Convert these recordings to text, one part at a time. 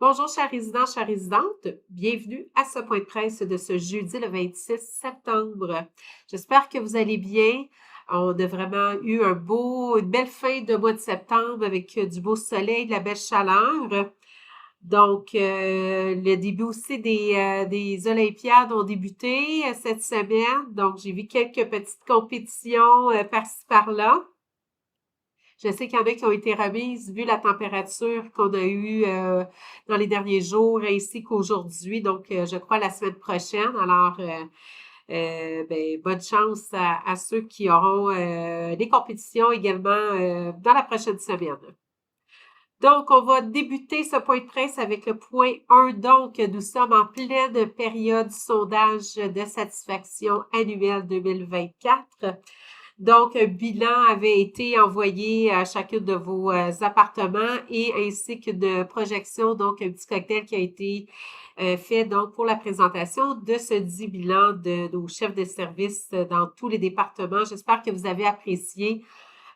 Bonjour, chers résidents, chères résidentes. Bienvenue à ce point de presse de ce jeudi le 26 septembre. J'espère que vous allez bien. On a vraiment eu une belle fin de mois de septembre avec du beau soleil, de la belle chaleur. Donc, le début aussi des Olympiades ont débuté cette semaine. Donc, j'ai vu quelques petites compétitions par-ci par-là. Je sais qu'il y en a qui ont été remises vu la température qu'on a eue dans les derniers jours ainsi qu'aujourd'hui. Donc, je crois la semaine prochaine. Alors, ben, bonne chance à ceux qui auront des compétitions également dans la prochaine semaine. Donc, on va débuter ce point de presse avec le point 1. Donc, nous sommes en pleine période sondage de satisfaction annuelle 2024. Donc, un bilan avait été envoyé à chacun de vos appartements et ainsi qu'une projection, donc un petit cocktail qui a été fait donc pour la présentation de ce dit bilan de nos chefs de service dans tous les départements. J'espère que vous avez apprécié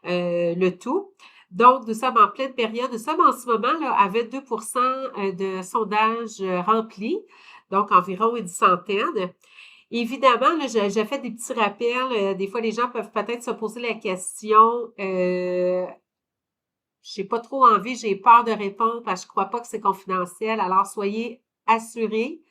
le tout. Donc, nous sommes en pleine période. Nous sommes en ce moment là, à 22% de sondages remplis, donc environ une centaine. Évidemment, là, je fais des petits rappels. Des fois, les gens peuvent peut-être se poser la question, j'ai pas trop envie, j'ai peur de répondre parce que je crois pas que c'est confidentiel. Alors, soyez assurés.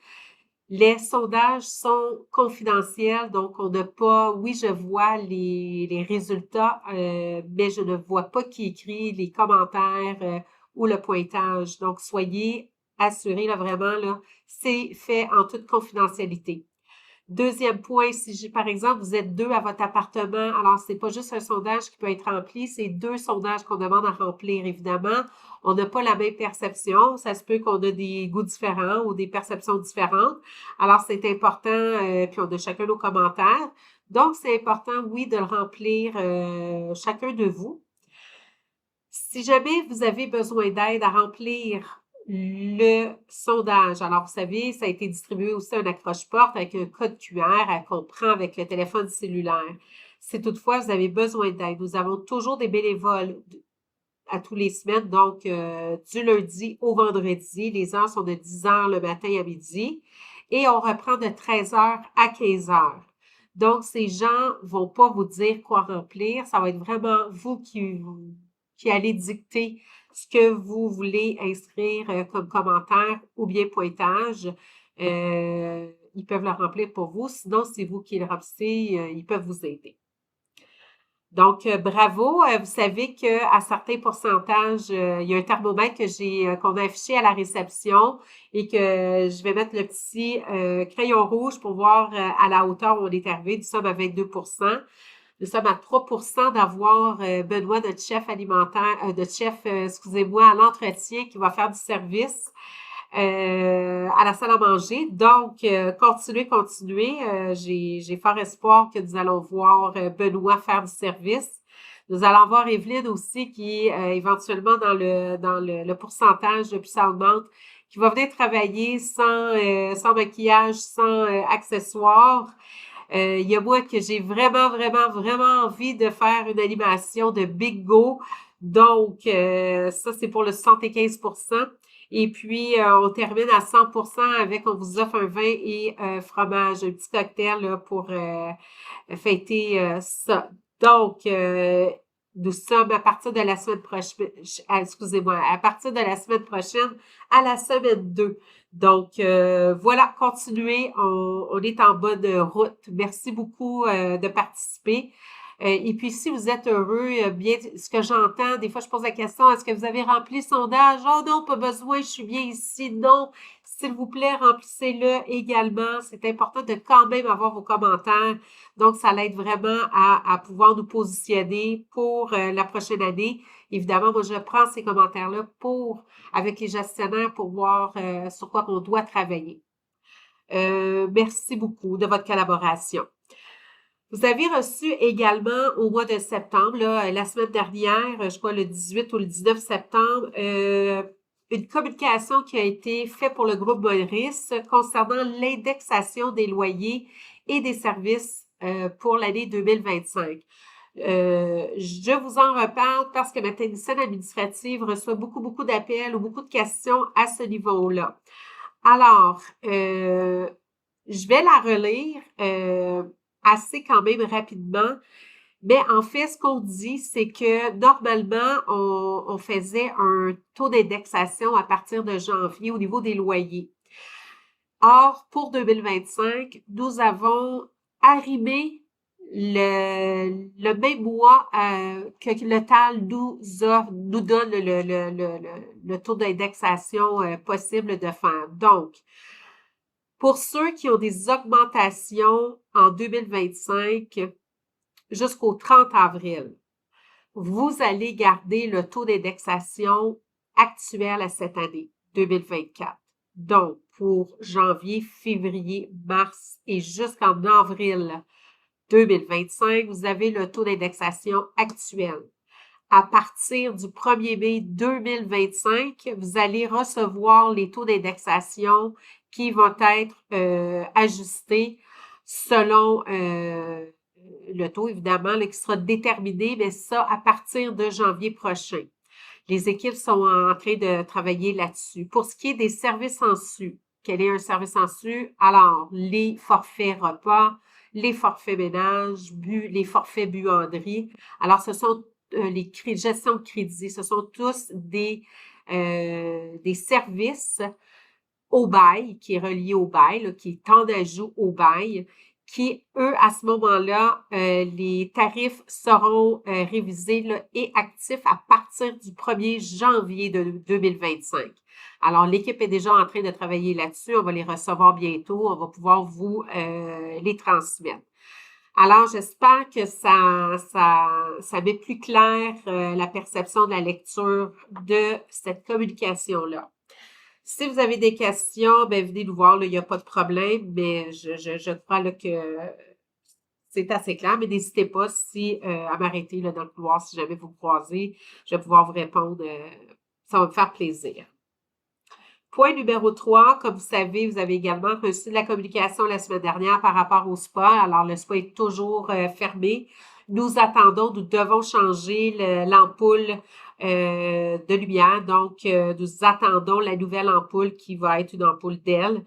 Les sondages sont confidentiels, donc on n'a pas, oui, je vois les résultats, mais je ne vois pas qui écrit les commentaires ou le pointage. Donc, soyez assurés, là, vraiment, là, c'est fait en toute confidentialité. Deuxième point, si par exemple, vous êtes deux à votre appartement, alors c'est pas juste un sondage qui peut être rempli, c'est deux sondages qu'on demande à remplir, évidemment. On n'a pas la même perception. Ça se peut qu'on a des goûts différents ou des perceptions différentes. Alors, c'est important, puis on a chacun nos commentaires. Donc, c'est important, oui, de le remplir chacun de vous. Si jamais vous avez besoin d'aide à remplir le sondage, alors vous savez, ça a été distribué aussi un accroche-porte avec un code QR qu'on prend avec le téléphone cellulaire. Si toutefois vous avez besoin d'aide, nous avons toujours des bénévoles à tous les semaines, donc du lundi au vendredi. Les heures sont de 10 heures le matin à midi et on reprend de 13 heures à 15 heures. Donc, ces gens vont pas vous dire quoi remplir. Ça va être vraiment vous qui allez dicter ce que vous voulez inscrire comme commentaire ou bien pointage. Ils peuvent le remplir pour vous. Sinon, c'est vous qui le remplissez. Ils peuvent vous aider. Donc, bravo. Vous savez qu'à certains pourcentages, il y a un thermomètre qu'on a affiché à la réception et que je vais mettre le petit crayon rouge pour voir à la hauteur où on est arrivé. Nous sommes à 22%. Nous sommes à 3% d'avoir Benoît, notre chef alimentaire, notre chef, excusez-moi, à l'entretien qui va faire du service à la salle à manger. Donc, continuez. J'ai fort espoir que nous allons voir Benoît faire du service. Nous allons voir Evelyne aussi qui éventuellement dans le pourcentage, plus ça augmente, qui va venir travailler sans maquillage, sans accessoires. Il y a moi que j'ai vraiment envie de faire une animation de bingo. Donc, ça, c'est pour le 75%. Et puis, on termine à 100% avec, on vous offre un vin et fromage, un petit cocktail là, pour fêter ça. Donc, nous sommes à partir de la semaine prochaine, excusez-moi, à partir de la semaine prochaine à la semaine 2. Donc, voilà, continuez, on est en bonne route. Merci beaucoup de participer. Et puis, si vous êtes heureux, bien, ce que j'entends, des fois, je pose la question, est-ce que vous avez rempli le sondage? Oh non, pas besoin, je suis bien ici. Non, s'il vous plaît, remplissez-le également. C'est important de quand même avoir vos commentaires. Donc, ça l'aide vraiment à pouvoir nous positionner pour la prochaine année. Évidemment, moi, je prends ces commentaires-là avec les gestionnaires pour voir sur quoi on doit travailler. Merci beaucoup de votre collaboration. Vous avez reçu également au mois de septembre, là, la semaine dernière, je crois le 18 ou le 19 septembre, une communication qui a été faite pour le groupe Maurice concernant l'indexation des loyers et des services pour l'année 2025. Je vous en reparle parce que ma technicienne administrative reçoit beaucoup d'appels ou beaucoup de questions à ce niveau-là. Alors, je vais la relire assez quand même rapidement, mais en fait, ce qu'on dit, c'est que normalement, on faisait un taux d'indexation à partir de janvier au niveau des loyers. Or, pour 2025, nous avons arrimé le même mois que le TAL nous donne le taux d'indexation possible de faire. Donc, pour ceux qui ont des augmentations en 2025 jusqu'au 30 avril, vous allez garder le taux d'indexation actuel à cette année, 2024. Donc, pour janvier, février, mars et jusqu'en avril 2025, vous avez le taux d'indexation actuel. À partir du 1er mai 2025, vous allez recevoir les taux d'indexation qui vont être ajustés selon le taux, évidemment, là, qui sera déterminé, mais ça à partir de janvier prochain. Les équipes sont en train de travailler là-dessus. Pour ce qui est des services en su, quel est un service en su? Alors, les forfaits repas, les forfaits ménage, les forfaits buanderie. Alors, ce sont les gestions de crédit. Ce sont tous des services au bail, qui est relié au bail, là, qui est en ajout au bail, qui, eux, à ce moment-là, les tarifs seront révisés là, et actifs à partir du 1er janvier de 2025. Alors, l'équipe est déjà en train de travailler là-dessus. On va les recevoir bientôt. On va pouvoir vous les transmettre. Alors, j'espère que ça met plus clair la perception de la lecture de cette communication-là. Si vous avez des questions, ben venez nous voir, là, il n'y a pas de problème, mais je crois là, que c'est assez clair, mais n'hésitez pas à m'arrêter là, dans le couloir si jamais vous me croisez. Je vais pouvoir vous répondre. Ça va me faire plaisir. Point numéro 3, comme vous savez, vous avez également reçu de la communication la semaine dernière par rapport au spa. Alors, le spa est toujours fermé. Nous devons changer l'ampoule de lumière. Donc, nous attendons la nouvelle ampoule qui va être une ampoule d'aile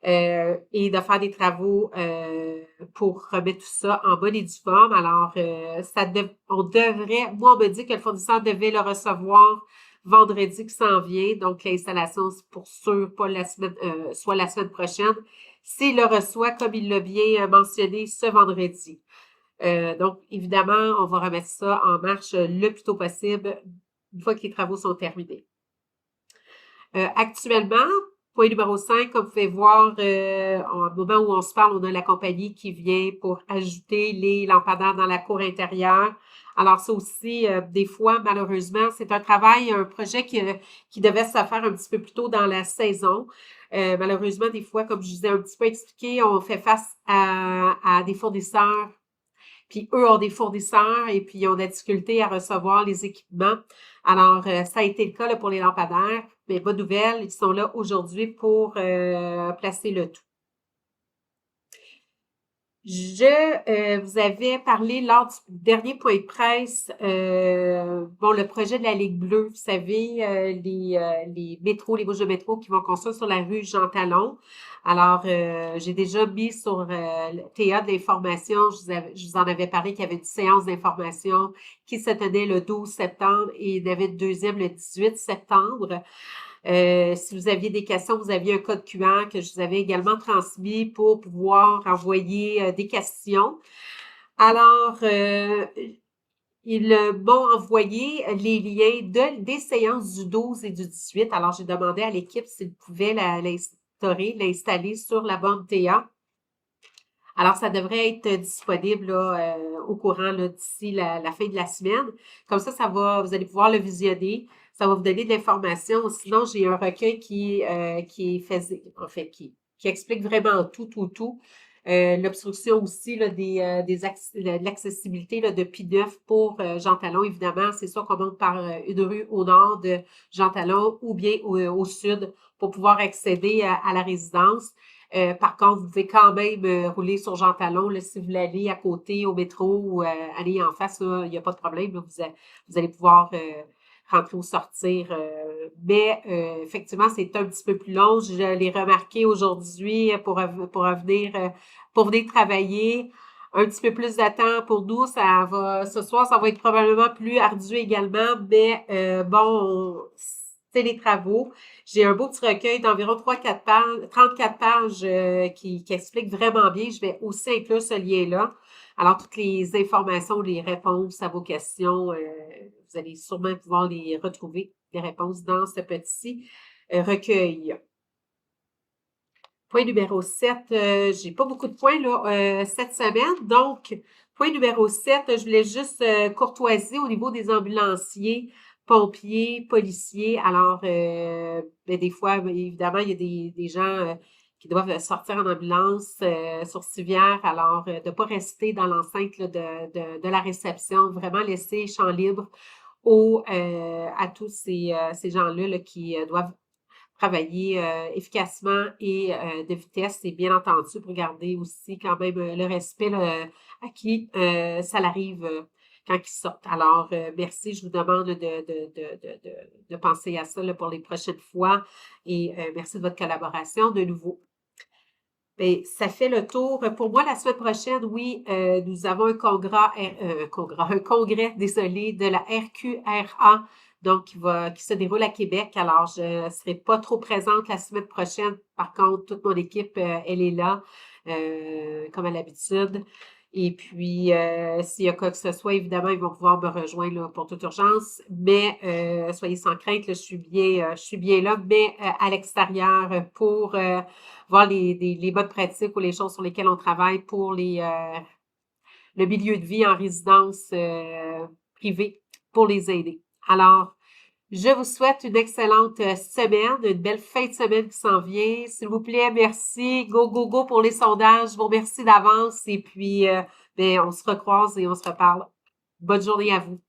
et de faire des travaux pour remettre tout ça en bonne et due forme. Alors, moi, on me dit que le fournisseur devait le recevoir vendredi qui s'en vient. Donc, l'installation, c'est pour sûr, pas soit la semaine prochaine. S'il le reçoit, comme il l'a bien mentionné, ce vendredi. Donc, évidemment, on va remettre ça en marche le plus tôt possible une fois que les travaux sont terminés. Actuellement, point numéro 5, comme vous pouvez voir, au moment où on se parle, on a la compagnie qui vient pour ajouter les lampadaires dans la cour intérieure. Alors, ça aussi, des fois, malheureusement, c'est un projet qui devait se faire un petit peu plus tôt dans la saison. Malheureusement, des fois, comme je vous ai un petit peu expliqué, on fait face à des fournisseurs, puis eux ont des fournisseurs et puis ils ont de la difficulté à recevoir les équipements. Alors, ça a été le cas là, pour les lampadaires, mais bonne nouvelle, ils sont là aujourd'hui pour placer le tout. Je vous avais parlé lors du dernier point de presse, le projet de la Ligue bleue, vous savez, les métros, les bouches de métro qui vont construire sur la rue Jean Talon. Alors, j'ai déjà mis sur le théâtre d'information, je vous en avais parlé qu'il y avait une séance d'information qui se tenait le 12 septembre et il y avait une deuxième le 18 septembre. Si vous aviez des questions, vous aviez un code QR que je vous avais également transmis pour pouvoir envoyer des questions. Alors, ils m'ont envoyé les liens des séances du 12 et du 18. Alors, j'ai demandé à l'équipe s'ils pouvaient l'installer sur la borne TA. Alors, ça devrait être disponible là, au courant là, d'ici la fin de la semaine. Comme ça, vous allez pouvoir le visionner. Ça va vous donner de l'information. Sinon, j'ai un recueil qui explique vraiment tout. L'obstruction aussi là, de l'accessibilité là, de P9 pour Jean Talon, évidemment. C'est soit qu'on monte par une rue au nord de Jean Talon ou bien au sud pour pouvoir accéder à la résidence. Par contre, vous pouvez quand même rouler sur Jean Talon là, si vous voulez aller à côté au métro ou aller en face, il n'y a pas de problème. Là, vous allez pouvoir rentrer ou sortir. Mais effectivement, c'est un petit peu plus long. Je l'ai remarqué aujourd'hui pour venir travailler. Un petit peu plus de temps pour nous. Ce soir, ça va être probablement plus ardu également, mais bon, c'est les travaux. J'ai un beau petit recueil d'environ 3-4 pages, 34 pages qui explique vraiment bien. Je vais aussi inclure ce lien-là. Alors, toutes les informations, les réponses à vos questions, vous allez sûrement pouvoir les retrouver, les réponses dans ce petit recueil. Point numéro 7, j'ai pas beaucoup de points là, cette semaine. Donc, point numéro 7, je voulais juste courtoiser au niveau des ambulanciers, pompiers, policiers. Alors, ben, des fois, évidemment, il y a des gens qui doivent sortir en ambulance sur civière. Alors, de ne pas rester dans l'enceinte là, de la réception, vraiment laisser champ libre à tous ces gens-là là, qui doivent travailler efficacement et de vitesse et bien entendu pour garder aussi quand même le respect là, à qui ça l'arrive quand ils sortent. Alors, merci, je vous demande de penser à ça là, pour les prochaines fois et merci de votre collaboration de nouveau. Bien, ça fait le tour. Pour moi, la semaine prochaine, oui, nous avons un congrès, désolé, de la RQRA, donc qui se déroule à Québec. Alors, je ne serai pas trop présente la semaine prochaine. Par contre, toute mon équipe, elle est là, comme à l'habitude. Et puis, s'il y a quoi que ce soit, évidemment, ils vont pouvoir me rejoindre là, pour toute urgence. Mais soyez sans crainte, là, je suis bien là, mais à l'extérieur pour voir les bonnes pratiques ou les choses sur lesquelles on travaille pour le milieu de vie en résidence privée pour les aider. Alors, je vous souhaite une excellente semaine, une belle fin de semaine qui s'en vient. S'il vous plaît, merci. Go, go, go pour les sondages. Je vous remercie d'avance et puis ben, on se recroise et on se reparle. Bonne journée à vous.